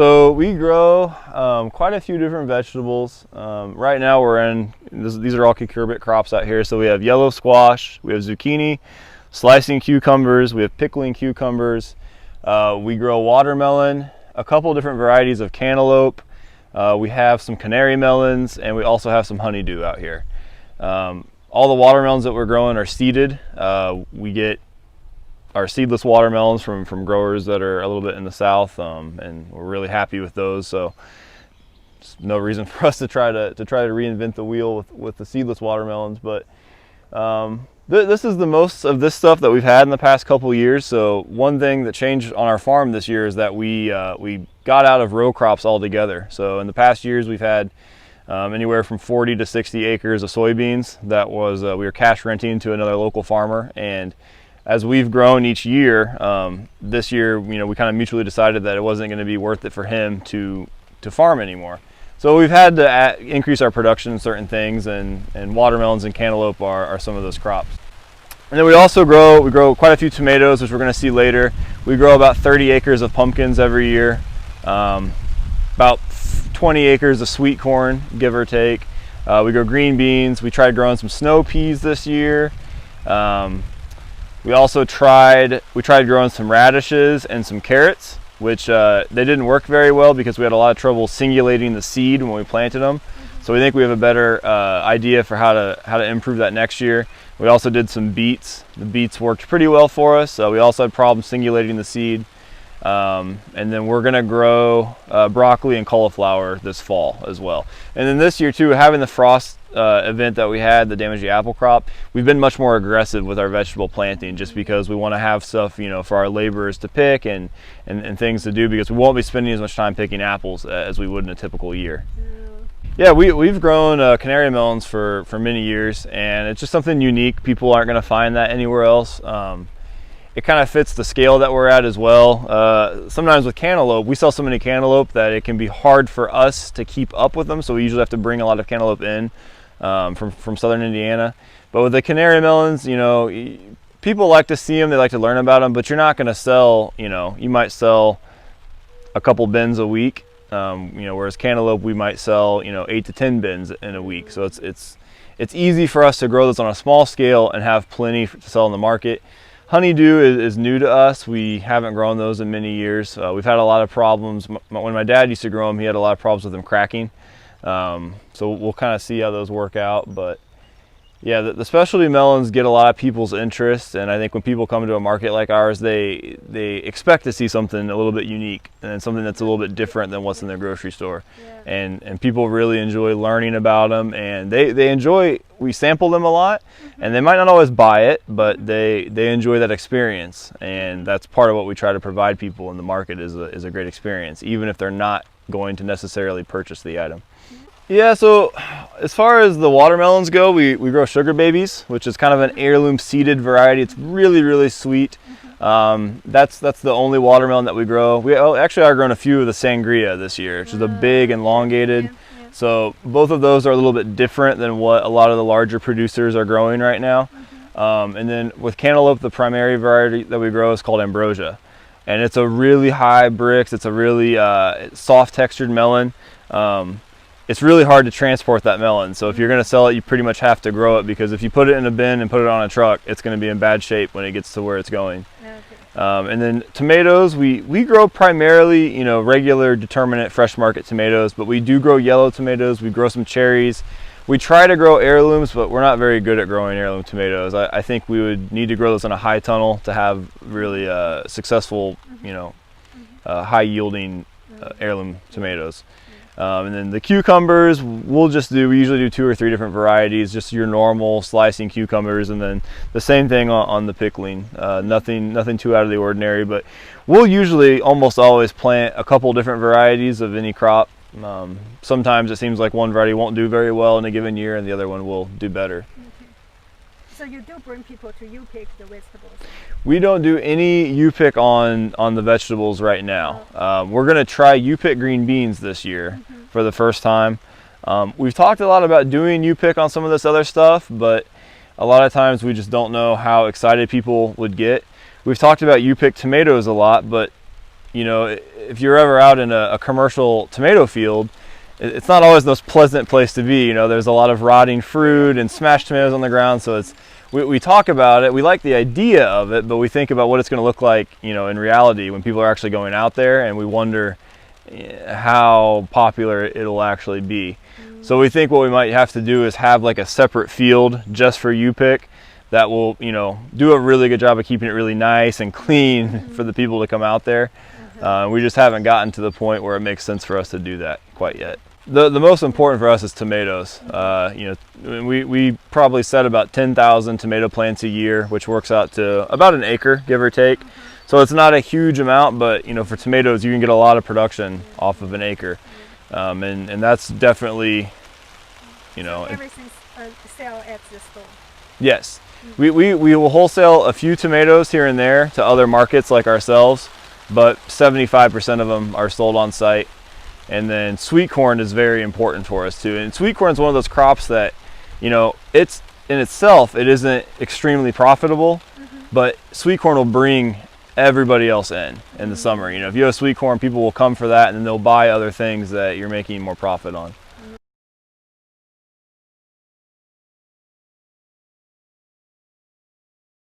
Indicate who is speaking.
Speaker 1: So we grow quite a few different vegetables. Right now we're in, these are all cucurbit crops out here. So we have yellow squash, we have zucchini, slicing cucumbers, we have pickling cucumbers. We grow watermelon, a couple different varieties of cantaloupe. We have some canary melons, and we also have some honeydew out here. All the watermelons that we're growing are seeded. We get our seedless watermelons from growers that are a little bit in the south, and we're really happy with those. So there's no reason for us to try to reinvent the wheel with the seedless watermelons. But this is the most of this stuff that we've had in the past couple years. So one thing that changed on our farm this year is that we got out of row crops altogether. So in the past years we've had anywhere from 40 to 60 acres of soybeans that was we were cash renting to another local farmer. And as we've grown each year, this year, we kind of mutually decided that it wasn't going to be worth it for him to farm anymore. So we've had to increase our production in certain things, and watermelons and cantaloupe are some of those crops. And then we also grow quite a few tomatoes, which we're going to see later. We grow about 30 acres of pumpkins every year, about 20 acres of sweet corn, give or take. We grow green beans. We tried growing some snow peas this year. We also tried growing some radishes and some carrots, which they didn't work very well because we had a lot of trouble singulating the seed when we planted them. So we think we have a better idea for how to improve that next year. We also did some beets. The beets worked pretty well for us. We also had problems singulating the seed. And then we're gonna grow broccoli and cauliflower this fall as well. And then this year too, having the frost event that we had that damaged the apple crop, we've been much more aggressive with our vegetable planting, just because we want to have stuff, for our laborers to pick and things to do, because we won't be spending as much time picking apples as we would in a typical year. Yeah, we've grown canary melons for many years, and it's just something unique. People aren't going to find that anywhere else. It kind of fits the scale that we're at as well. Sometimes with cantaloupe, we sell so many cantaloupe that it can be hard for us to keep up with them, so we usually have to bring a lot of cantaloupe in from southern Indiana. But with the canary melons, people like to see them, they like to learn about them, but you're not going to sell, you might sell a couple bins a week, whereas cantaloupe we might sell 8 to 10 bins in a week. So it's easy for us to grow this on a small scale and have plenty to sell in the market. Honeydew is new to us. We haven't grown those in many years. We've had a lot of problems. When my dad used to grow them, he had a lot of problems with them cracking. So we'll kind of see how those work out. But yeah, the specialty melons get a lot of people's interest, and I think when people come to a market like ours, they expect to see something a little bit unique and something that's a little bit different than what's in their grocery store. Yeah. And people really enjoy learning about them, and they enjoy, we sample them a lot, and they might not always buy it, but they enjoy that experience, and that's part of what we try to provide people in the market is a great experience, even if they're not going to necessarily purchase the item. Yeah, so as far as the watermelons go, we grow sugar babies, which is kind of an heirloom seeded variety. It's really, really sweet. That's the only watermelon that we grow. We actually are growing a few of the sangria this year, which is a big and elongated. So both of those are a little bit different than what a lot of the larger producers are growing right now. And then with cantaloupe, the primary variety that we grow is called ambrosia. And it's a really high Brix. It's a really soft textured melon. It's really hard to transport that melon. So if you're going to sell it, you pretty much have to grow it, because if you put it in a bin and put it on a truck, it's going to be in bad shape when it gets to where it's going. Okay. And then tomatoes, we grow primarily, regular determinate fresh market tomatoes, but we do grow yellow tomatoes. We grow some cherries. We try to grow heirlooms, but we're not very good at growing heirloom tomatoes. I think we would need to grow those in a high tunnel to have really successful, high yielding heirloom tomatoes. And then the cucumbers, we usually do 2 or 3 different varieties, just your normal slicing cucumbers, and then the same thing on the pickling. Nothing too out of the ordinary, but we'll usually almost always plant a couple different varieties of any crop. Sometimes it seems like one variety won't do very well in a given year and the other one will do better.
Speaker 2: So you do bring people to you pick the vegetables?
Speaker 1: We don't do any U-pick on the vegetables right now. We're going to try U-pick green beans this year for the first time. We've talked a lot about doing U-pick on some of this other stuff, but a lot of times we just don't know how excited people would get. We've talked about U-pick tomatoes a lot, but you know, if you're ever out in a commercial tomato field, it's not always the most pleasant place to be. You know, there's a lot of rotting fruit and smashed tomatoes on the ground. So we talk about it. We like the idea of it, but we think about what it's going to look like, you know, in reality when people are actually going out there, and we wonder how popular it'll actually be. So we think what we might have to do is have like a separate field just for U-pick that will, you know, do a really good job of keeping it really nice and clean for the people to come out there. We just haven't gotten to the point where it makes sense for us to do that quite yet. The most important for us is tomatoes. You know, we probably set about 10,000 tomato plants a year, which works out to about an acre, give or take. So it's not a huge amount, but you know, for tomatoes, you can get a lot of production off of an acre, and that's definitely, you know.
Speaker 2: So everything's sell at the store.
Speaker 1: Yes, we will wholesale a few tomatoes here and there to other markets like ourselves, but 75% of them are sold on site. And then sweet corn is very important for us too. And sweet corn is one of those crops that, you know, it's in itself, it isn't extremely profitable, but sweet corn will bring everybody else in the summer. You know, if you have sweet corn, people will come for that, and then they'll buy other things that you're making more profit on.